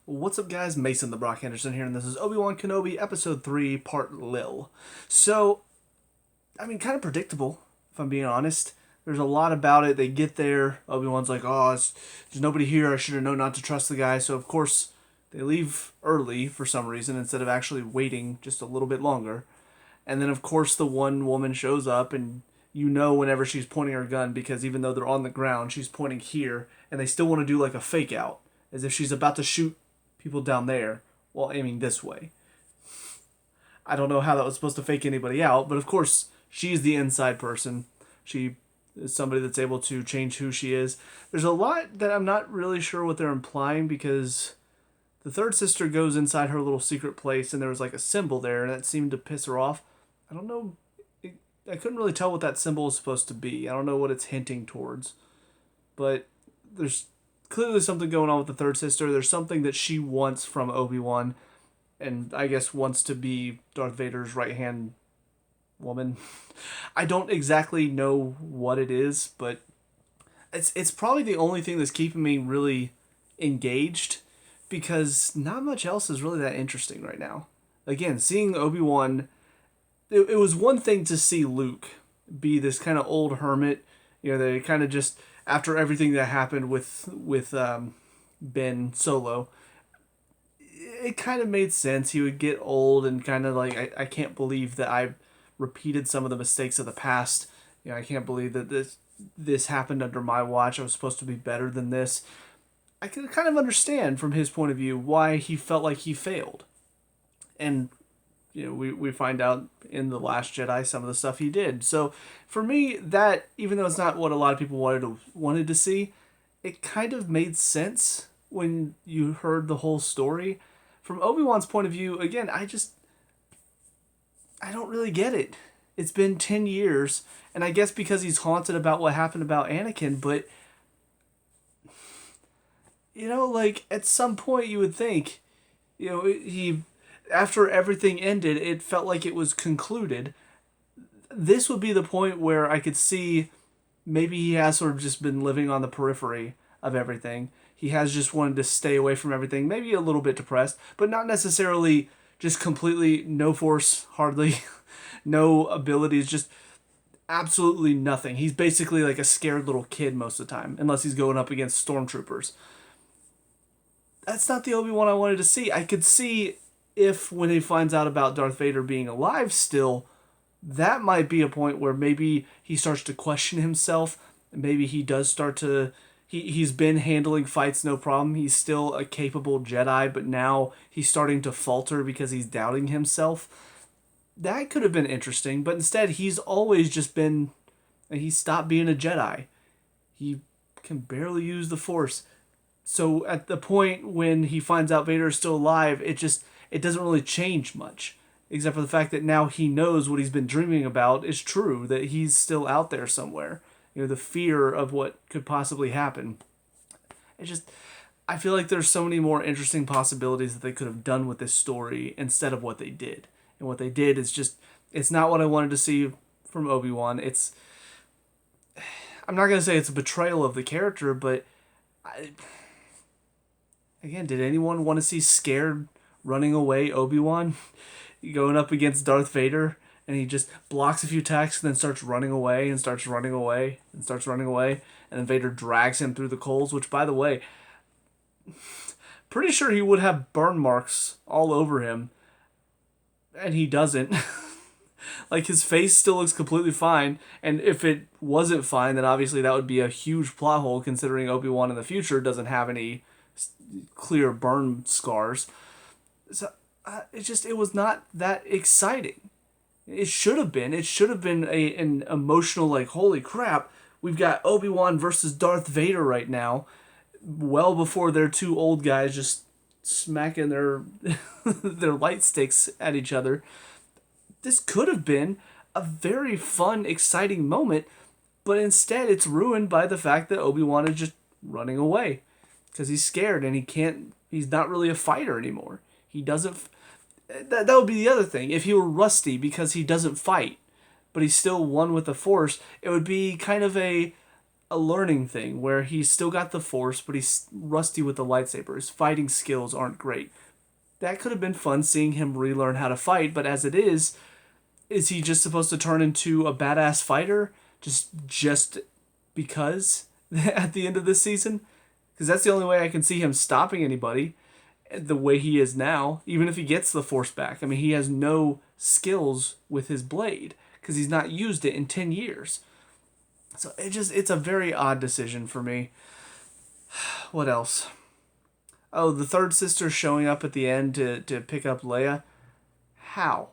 What's up, guys? Mason the Brock Henderson here, and this is Obi-Wan Kenobi, Episode 3, Part Lil. So, kind of predictable, if I'm being honest. There's a lot about it. They get there, Obi-Wan's like, there's nobody here, I should have known not to trust the guy. So, of course, they leave early for some reason, instead of actually waiting just a little bit longer. And then, of course, the one woman shows up, and you know whenever she's pointing her gun, because even though they're on the ground, she's pointing here, and they still want to do like a fake out, as if she's about to shoot people down there while aiming this way. I don't know how that was supposed to fake anybody out, but of course, she's the inside person. She is somebody that's able to change who she is. There's a lot that I'm not really sure what they're implying, because the third sister goes inside her little secret place and there was like a symbol there, and that seemed to piss her off. I don't know. I couldn't really tell what that symbol is supposed to be. I don't know what it's hinting towards. But there's clearly something going on with the third sister. There's something that she wants from Obi-Wan, and I guess wants to be Darth Vader's right-hand woman. I don't exactly know what it is, but it's probably the only thing that's keeping me really engaged, because not much else is really that interesting right now. Again, seeing Obi-Wan, it was one thing to see Luke be this kind of old hermit. They kind of just, after everything that happened with Ben Solo, it kind of made sense. He would get old and kind of like, I can't believe that I repeated some of the mistakes of the past. I can't believe that this happened under my watch. I was supposed to be better than this. I can kind of understand from his point of view why he felt like he failed. And we find out in The Last Jedi some of the stuff he did. So for me, that, even though it's not what a lot of people wanted to see, it kind of made sense when you heard the whole story. From Obi-Wan's point of view, again, I don't really get it. It's been 10 years, and I guess because he's haunted about what happened about Anakin, but at some point you would think, he, after everything ended, it felt like it was concluded. This would be the point where I could see maybe he has sort of just been living on the periphery of everything. He has just wanted to stay away from everything, maybe a little bit depressed, but not necessarily just completely no force, hardly, no abilities, just absolutely nothing. He's basically like a scared little kid most of the time, unless he's going up against stormtroopers. That's not the Obi-Wan I wanted to see. I could see if, when he finds out about Darth Vader being alive still, that might be a point where maybe he starts to question himself. Maybe he does start to... He's been handling fights no problem. He's still a capable Jedi, but now he's starting to falter because he's doubting himself. That could have been interesting, but instead he's always just been... He stopped being a Jedi. He can barely use the Force. So at the point when he finds out Vader is still alive, it doesn't really change much, except for the fact that now he knows what he's been dreaming about is true, that he's still out there somewhere. The fear of what could possibly happen. I feel like there's so many more interesting possibilities that they could have done with this story instead of what they did. And what they did is it's not what I wanted to see from Obi-Wan. I'm not going to say it's a betrayal of the character, but again, did anyone want to see scared, running away Obi-Wan going up against Darth Vader, and he just blocks a few attacks and then starts running away and starts running away and starts running away, and then Vader drags him through the coals, which, by the way, pretty sure he would have burn marks all over him, and he doesn't. Like, his face still looks completely fine, and if it wasn't fine, then obviously that would be a huge plot hole, considering Obi-Wan in the future doesn't have any clear burn scars. So it was not that exciting. It should have been. It should have been an emotional, like, holy crap, we've got Obi-Wan versus Darth Vader right now, well before they're two old guys just smacking their their light sticks at each other. This could have been a very fun, exciting moment, but instead it's ruined by the fact that Obi-Wan is just running away because he's scared and he's not really a fighter anymore. He doesn't... That would be the other thing. If he were rusty because he doesn't fight, but he's still one with the Force, it would be kind of a a learning thing where he's still got the Force, but he's rusty with the lightsaber. His fighting skills aren't great. That could have been fun seeing him relearn how to fight, but as it is he just supposed to turn into a badass fighter just because at the end of this season? Because that's the only way I can see him stopping anybody the way he is now, even if he gets the Force back. I mean, he has no skills with his blade because he's not used it in 10 years. So it's a very odd decision for me. What else? Oh, the third sister showing up at the end to pick up Leia. How?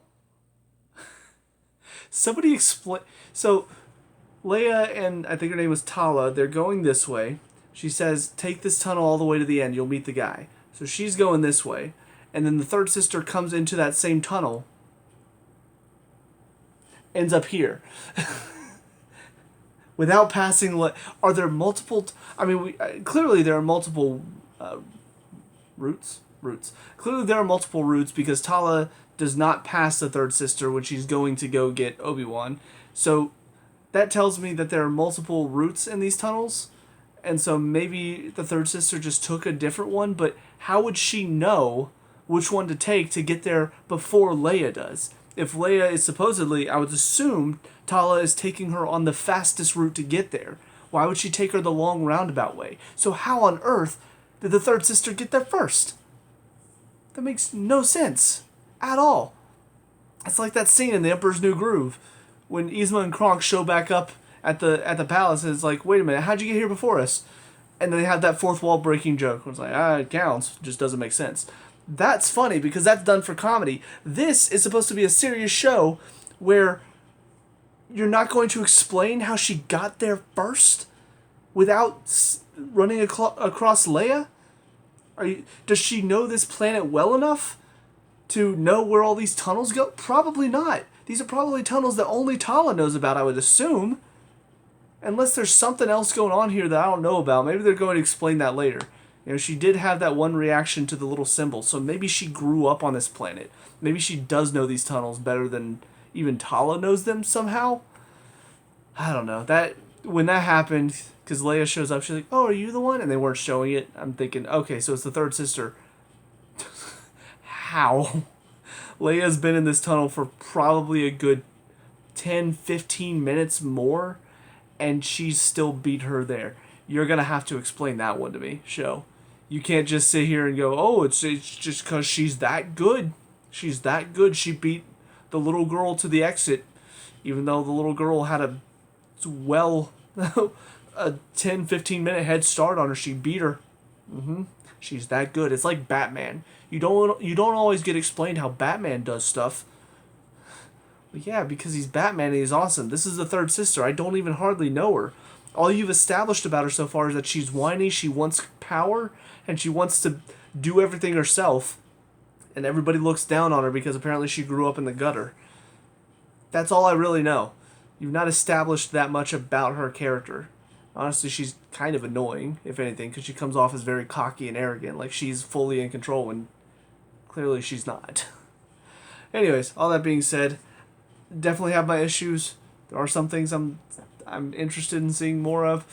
Somebody explain. So, Leia and I think her name was Tala, they're going this way. She says, take this tunnel all the way to the end, you'll meet the guy. So she's going this way. And then the third sister comes into that same tunnel. Ends up here. Without passing... Are there multiple... clearly there are multiple routes. Clearly there are multiple routes because Tala does not pass the third sister when she's going to go get Obi-Wan. So that tells me that there are multiple routes in these tunnels. And so maybe the third sister just took a different one, but how would she know which one to take to get there before Leia does? If Leia is supposedly, I would assume Tala is taking her on the fastest route to get there. Why would she take her the long roundabout way? So how on earth did the third sister get there first? That makes no sense at all. It's like that scene in The Emperor's New Groove when Yzma and Kronk show back up at the palace, and it's like, wait a minute, how'd you get here before us? And then they have that fourth wall breaking joke. It's like, it counts. Just doesn't make sense. That's funny because that's done for comedy. This is supposed to be a serious show where you're not going to explain how she got there first without running across Leia? Does she know this planet well enough to know where all these tunnels go? Probably not. These are probably tunnels that only Tala knows about, I would assume. Unless there's something else going on here that I don't know about. Maybe they're going to explain that later. She did have that one reaction to the little symbol, so maybe she grew up on this planet. Maybe she does know these tunnels better than even Tala knows them somehow. I don't know. When that happened, because Leia shows up, she's like, oh, are you the one? And they weren't showing it. I'm thinking, okay, so it's the third sister. How? Leia's been in this tunnel for probably a good 10, 15 minutes more, and she's still beat her there. You're going to have to explain that one to me, show. You can't just sit here and go, oh, it's just because she's that good. She's that good. She beat the little girl to the exit, even though the little girl had a 10, 15 minute head start on her. She beat her. She's that good. It's like Batman. You don't always get explained how Batman does stuff. But yeah, because he's Batman and he's awesome. This is the third sister. I don't even hardly know her. All you've established about her so far is that she's whiny, she wants power, and she wants to do everything herself. And everybody looks down on her because apparently she grew up in the gutter. That's all I really know. You've not established that much about her character. Honestly, she's kind of annoying, if anything, because she comes off as very cocky and arrogant, like she's fully in control when clearly she's not. Anyways, all that being said, definitely have my issues. There are some things I'm interested in seeing more of.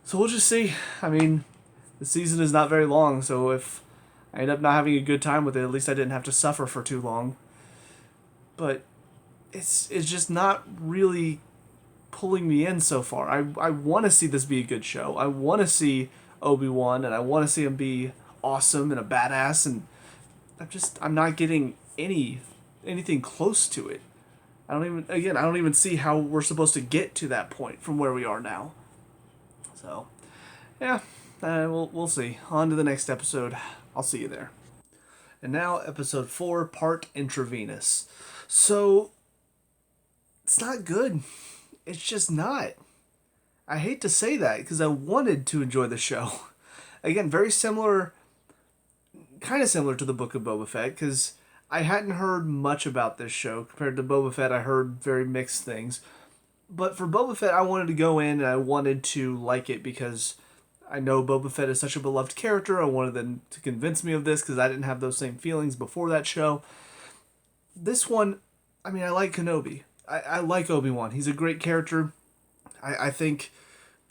So we'll just see. I mean, the season is not very long, so if I end up not having a good time with it, at least I didn't have to suffer for too long. But it's just not really pulling me in so far. I want to see this be a good show. I want to see Obi-Wan, and I want to see him be awesome and a badass, and I'm not getting anything close to it. I don't even see how we're supposed to get to that point from where we are now. So, yeah, we'll see. On to the next episode. I'll see you there. And now, episode 4, part intravenous. So, it's not good. It's just not. I hate to say that because I wanted to enjoy the show. Again, very similar, kind of similar to the Book of Boba Fett, because I hadn't heard much about this show. Compared to Boba Fett, I heard very mixed things. But for Boba Fett, I wanted to go in and I wanted to like it because I know Boba Fett is such a beloved character. I wanted them to convince me of this because I didn't have those same feelings before that show. This one, I mean, I like Kenobi. I like Obi-Wan. He's a great character. I think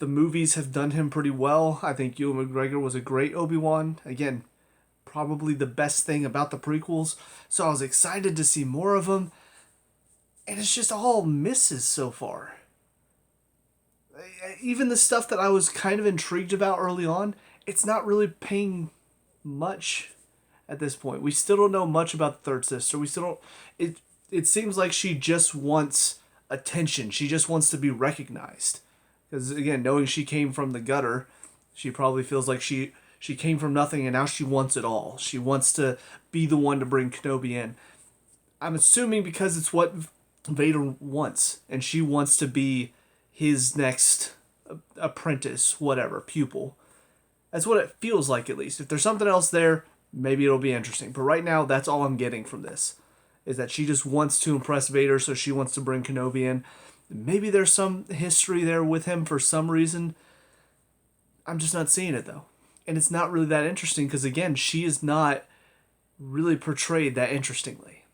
The movies have done him pretty well. I think Ewan McGregor was a great Obi-Wan. Again, probably the best thing about the prequels. So I was excited to see more of him. And it's just all misses so far. Even the stuff that I was kind of intrigued about early on, it's not really paying much at this point. We still don't know much about the third sister. We still don't. It seems like she just wants attention. She just wants to be recognized. Because again, knowing she came from the gutter, she probably feels like she came from nothing and now she wants it all. She wants to be the one to bring Kenobi in. I'm assuming because it's what Vader wants, and she wants to be his next apprentice, whatever, pupil. That's what it feels like, at least. If there's something else there, maybe it'll be interesting. But right now, that's all I'm getting from this, is that she just wants to impress Vader, so she wants to bring Kenobi in. Maybe there's some history there with him for some reason. I'm just not seeing it, though. And it's not really that interesting, because again, she is not really portrayed that interestingly.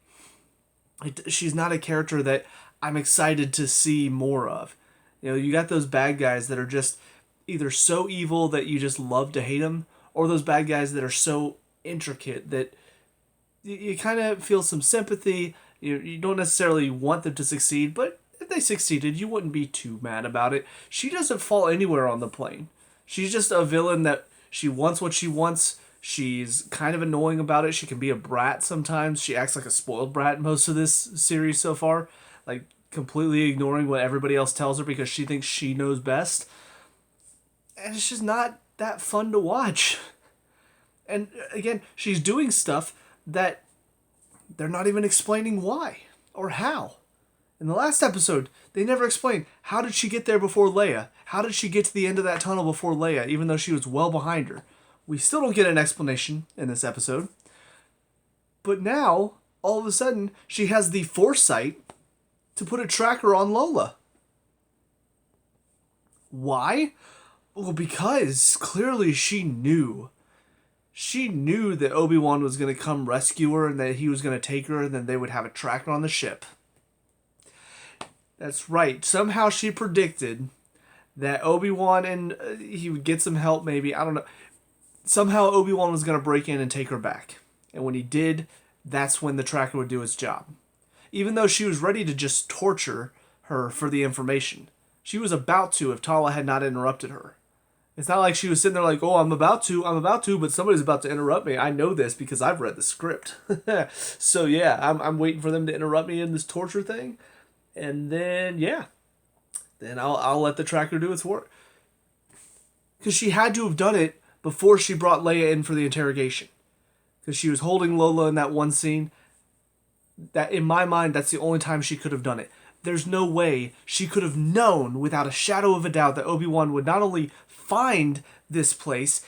She's not a character that I'm excited to see more of. You know, you got those bad guys that are just either so evil that you just love to hate them, or those bad guys that are so intricate that you kind of feel some sympathy. You don't necessarily want them to succeed, but if they succeeded, you wouldn't be too mad about it. She doesn't fall anywhere on the plane. She's just a villain that she wants what she wants. She's kind of annoying about it. She can be a brat sometimes. She acts like a spoiled brat most of this series so far. Like, completely ignoring what everybody else tells her because she thinks she knows best. And it's just not that fun to watch. And again, she's doing stuff that they're not even explaining why or how. In the last episode, they never explained how did she get there before Leia? How did she get to the end of that tunnel before Leia, even though she was well behind her? We still don't get an explanation in this episode. But now, all of a sudden, she has the foresight to put a tracker on Lola. Why? Well, because clearly she knew. She knew that Obi-Wan was going to come rescue her and that he was going to take her and then they would have a tracker on the ship. That's right. Somehow she predicted that Obi-Wan and he would get some help maybe. I don't know. Somehow Obi-Wan was going to break in and take her back. And when he did, that's when the tracker would do its job. Even though she was ready to just torture her for the information. She was about to if Tala had not interrupted her. It's not like she was sitting there like, oh, I'm about to, but somebody's about to interrupt me. I know this because I've read the script. So yeah, I'm waiting for them to interrupt me in this torture thing. And then, yeah. Then I'll let the tracker do its work. Because she had to have done it before she brought Leia in for the interrogation. Because she was holding Lola in that one scene. That, in my mind, that's the only time she could have done it. There's no way she could have known without a shadow of a doubt that Obi-Wan would not only find this place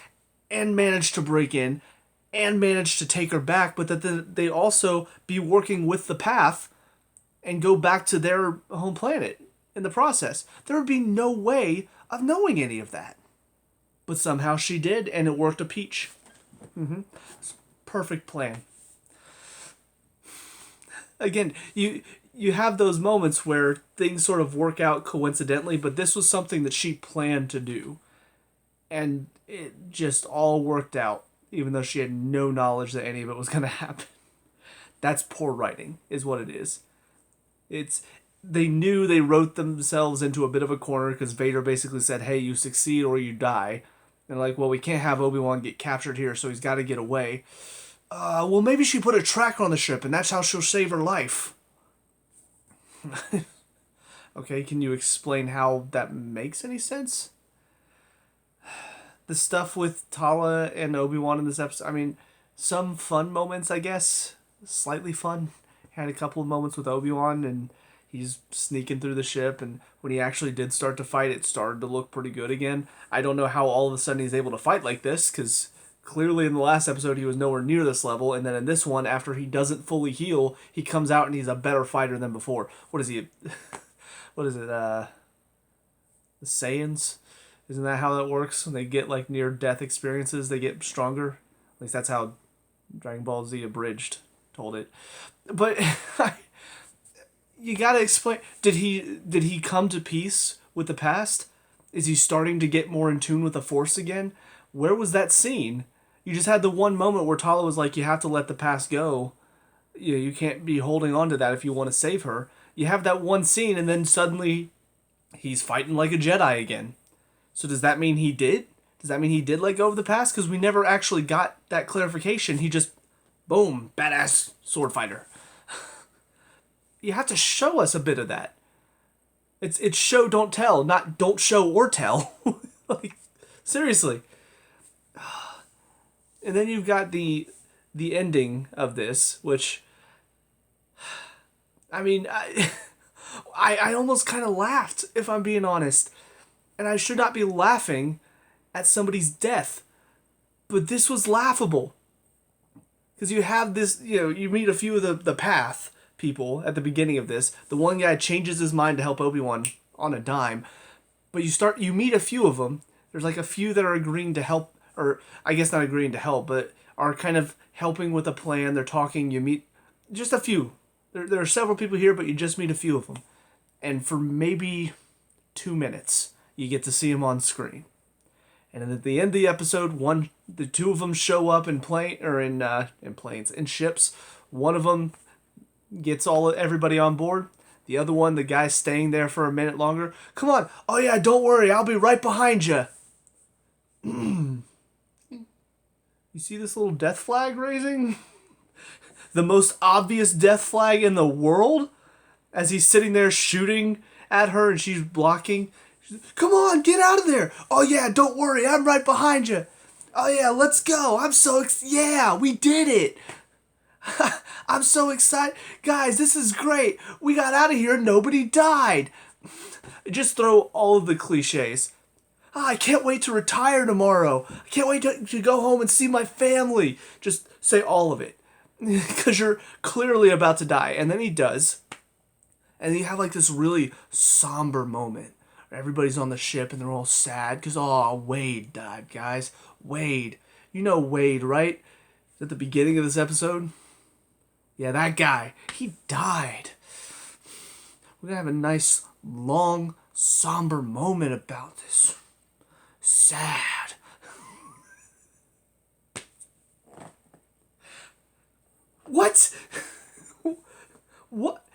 and manage to break in and manage to take her back, but that they'd also be working with the path and go back to their home planet in the process. There would be no way of knowing any of that. But somehow she did, and it worked a peach. Perfect plan. Again, you have those moments where things sort of work out coincidentally, but this was something that she planned to do. And it just all worked out, even though she had no knowledge that any of it was going to happen. That's poor writing, is what it is. They knew they wrote themselves into a bit of a corner because Vader basically said, hey, you succeed or you die. And like, well, we can't have Obi-Wan get captured here, so he's got to get away. Well, maybe she put a tracker on the ship, and that's how she'll save her life. Okay, can you explain how that makes any sense? The stuff with Tala and Obi-Wan in this episode, I mean, some fun moments, I guess. Slightly fun. Had a couple of moments with Obi-Wan, and he's sneaking through the ship, and when he actually did start to fight, it started to look pretty good again. I don't know how all of a sudden he's able to fight like this, because clearly in the last episode he was nowhere near this level, and then in this one, after he doesn't fully heal, he comes out and he's a better fighter than before. What is he? What is it? The Saiyans? Isn't that how that works? When they get like near-death experiences, they get stronger. At least that's how Dragon Ball Z Abridged told it. But you gotta explain. Did he come to peace with the past? Is he starting to get more in tune with the Force again? Where was that scene? You just had the one moment where Tala was like, you have to let the past go. You can't be holding on to that if you want to save her. You have that one scene, and then suddenly he's fighting like a Jedi again. So does that mean he did? Does that mean he did let go of the past? Because we never actually got that clarification. He just, boom, badass sword fighter. You have to show us a bit of that. It's show, don't tell, not don't show or tell. Like, seriously. And then you've got the ending of this, which, I mean, I almost kind of laughed, if I'm being honest. And I should not be laughing at somebody's death. But this was laughable. Because you have this, you meet a few of the Path people at the beginning of this. The one guy changes his mind to help Obi-Wan on a dime. But you meet a few of them. There's like a few that are agreeing to help, or I guess not agreeing to help, but are kind of helping with a plan. They're talking. You meet just a few. There are several people here, but you just meet a few of them. And for maybe 2 minutes, you get to see them on screen. And then at the end of the episode, the two of them show up in ships. One of them gets everybody on board. The other one, the guy's staying there for a minute longer. Come on. Oh yeah, don't worry. I'll be right behind you. You see this little death flag raising? The most obvious death flag in the world? As he's sitting there shooting at her and she's blocking. Come on, get out of there. Oh yeah, don't worry. I'm right behind you. Oh yeah, let's go. I'm so yeah, we did it. I'm so excited. Guys, this is great. We got out of here and nobody died. Just throw all of the cliches. I can't wait to retire tomorrow. I can't wait to go home and see my family. Just say all of it. Because you're clearly about to die. And then he does. And you have like this really somber moment. Everybody's on the ship and they're all sad because, Wade died, guys. Wade. You know Wade, right? At the beginning of this episode? Yeah, that guy. He died. We're going to have a nice, long, somber moment about this. Sad. What? What?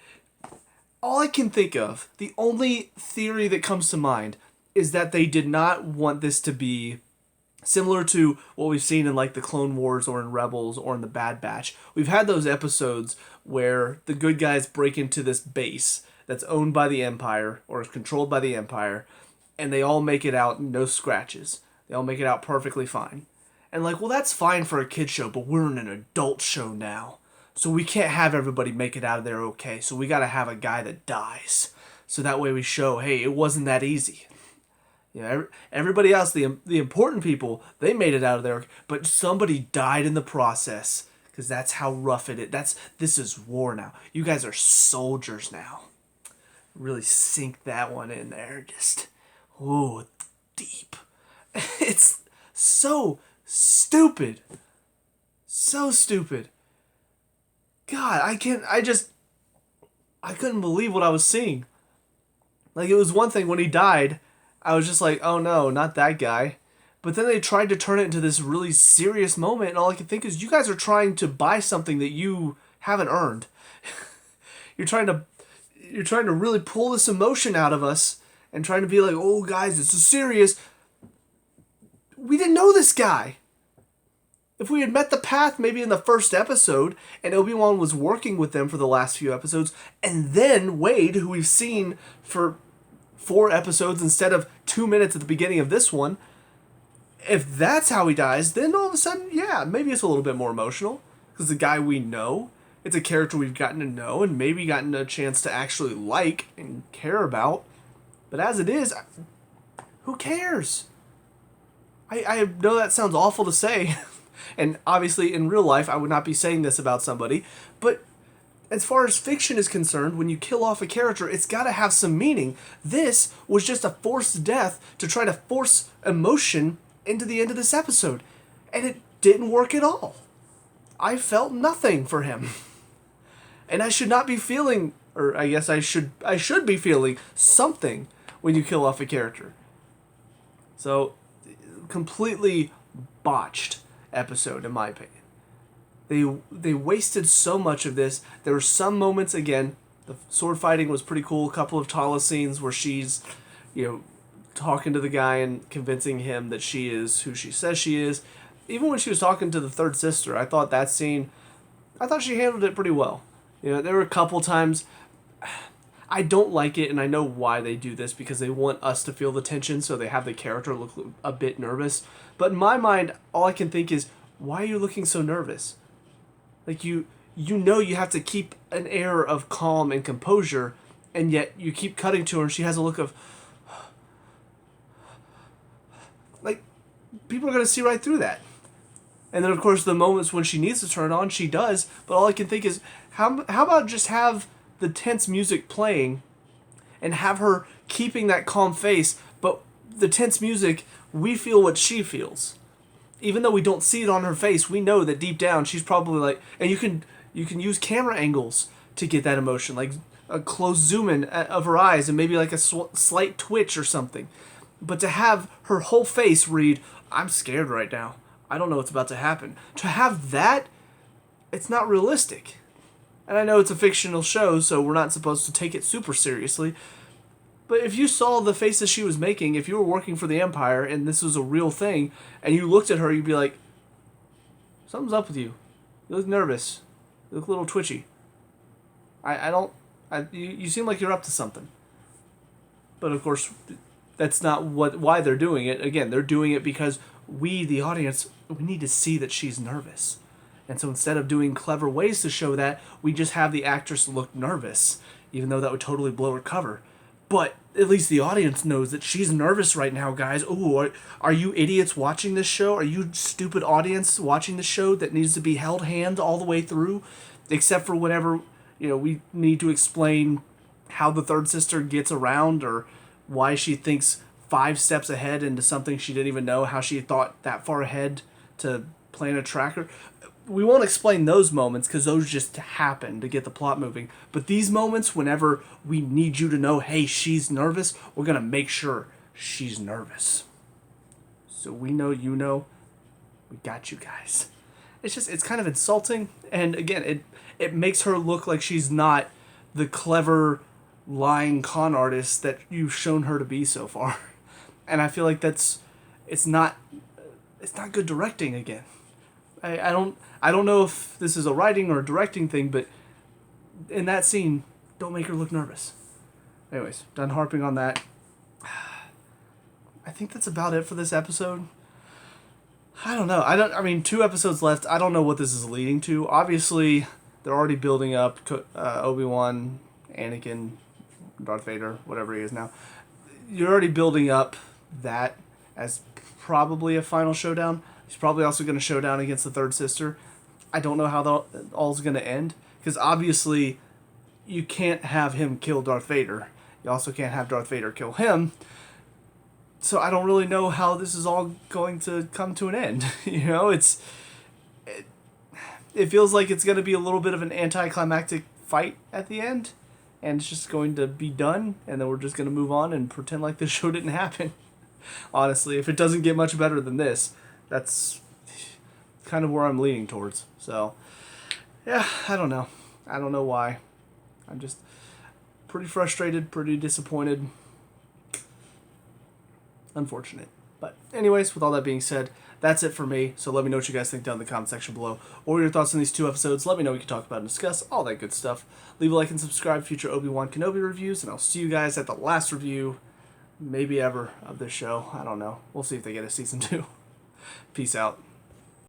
All I can think of, the only theory that comes to mind, is that they did not want this to be similar to what we've seen in like the Clone Wars or in Rebels or in the Bad Batch. We've had those episodes where the good guys break into this base that's owned by the Empire or is controlled by the Empire, and they all make it out, no scratches. They all make it out perfectly fine. And like, well, that's fine for a kid show, but we're in an adult show now. So we can't have everybody make it out of there okay. So we got to have a guy that dies. So that way we show, hey, it wasn't that easy. Everybody else, the important people, they made it out of there, but somebody died in the process. Because that's how rough it is. This is war now. You guys are soldiers now. Really sink that one in there. Just, deep. It's so stupid. So stupid. God, I couldn't believe what I was seeing. Like, it was one thing when he died, I was just like, oh no, not that guy. But then they tried to turn it into this really serious moment, and all I could think is, you guys are trying to buy something that you haven't earned. You're trying to really pull this emotion out of us, and trying to be like, oh guys, this is serious. We didn't know this guy. If we had met the Path maybe in the first episode, and Obi-Wan was working with them for the last few episodes, and then Wade, who we've seen for 4 episodes instead of 2 minutes at the beginning of this one, if that's how he dies, then all of a sudden, yeah, maybe it's a little bit more emotional. Because the guy we know, it's a character we've gotten to know, and maybe gotten a chance to actually like and care about. But as it is, who cares? I know that sounds awful to say. And obviously, in real life, I would not be saying this about somebody. But as far as fiction is concerned, when you kill off a character, it's got to have some meaning. This was just a forced death to try to force emotion into the end of this episode. And it didn't work at all. I felt nothing for him. And I should not be feeling, or I guess I should be feeling something when you kill off a character. So, completely botched episode, in my opinion. They wasted so much of this. There were some moments, again, the sword fighting was pretty cool. A couple of Tala scenes where she's, talking to the guy and convincing him that she is who she says she is. Even when she was talking to the third sister, I thought that scene, I thought she handled it pretty well. There were a couple times, I don't like it, and I know why they do this, because they want us to feel the tension, so they have the character look a bit nervous. But in my mind, all I can think is, why are you looking so nervous? Like, you have to keep an air of calm and composure, and yet you keep cutting to her and she has a look of... Like, people are going to see right through that. And then, of course, the moments when she needs to turn it on, she does. But all I can think is, how about just have the tense music playing and have her keeping that calm face, but the tense music, we feel what she feels. Even though we don't see it on her face, we know that deep down she's probably like, and you can use camera angles to get that emotion, like a close zoom in of her eyes and maybe like a slight twitch or something. But to have her whole face read, I'm scared right now, I don't know what's about to happen. To have that, it's not realistic. And I know it's a fictional show, so we're not supposed to take it super seriously. But if you saw the faces she was making, if you were working for the Empire and this was a real thing, and you looked at her, you'd be like, something's up with you. You look nervous. You look a little twitchy. You seem like you're up to something. But of course, that's not why they're doing it. Again, they're doing it because we, the audience, we need to see that she's nervous. And so instead of doing clever ways to show that, we just have the actress look nervous, even though that would totally blow her cover. But at least the audience knows that she's nervous right now, guys. Ooh, are you idiots watching this show? Are you stupid audience watching the show that needs to be held hand all the way through? Except for whenever, we need to explain how the third sister gets around or why she thinks 5 steps ahead into something she didn't even know, how she thought that far ahead to plan a tracker. We won't explain those moments because those just happen to get the plot moving. But these moments, whenever we need you to know, hey, she's nervous, we're going to make sure she's nervous. So we know you know. We got you guys. It's kind of insulting. And again, it makes her look like she's not the clever, lying con artist that you've shown her to be so far. And I feel like it's not good directing again. I don't know if this is a writing or a directing thing, but in that scene, don't make her look nervous. Anyways, done harping on that. I think that's about it for this episode. I don't know. I mean, 2 episodes left. I don't know what this is leading to. Obviously, they're already building up Obi-Wan, Anakin, Darth Vader, whatever he is now. You're already building up that as probably a final showdown. He's probably also going to show down against the third sister. I don't know how that all's going to end. Because obviously, you can't have him kill Darth Vader. You also can't have Darth Vader kill him. So I don't really know how this is all going to come to an end. It feels like it's going to be a little bit of an anticlimactic fight at the end. And it's just going to be done. And then we're just going to move on and pretend like this show didn't happen. Honestly, if it doesn't get much better than this, that's kind of where I'm leaning towards. So, yeah, I don't know. I don't know why. I'm just pretty frustrated, pretty disappointed. Unfortunate. But anyways, with all that being said, that's it for me. So let me know what you guys think down in the comment section below. Or your thoughts on these 2 episodes. Let me know what we can talk about and discuss. All that good stuff. Leave a like and subscribe for future Obi-Wan Kenobi reviews. And I'll see you guys at the last review, maybe ever, of this show. I don't know. We'll see if they get a season 2. Peace out.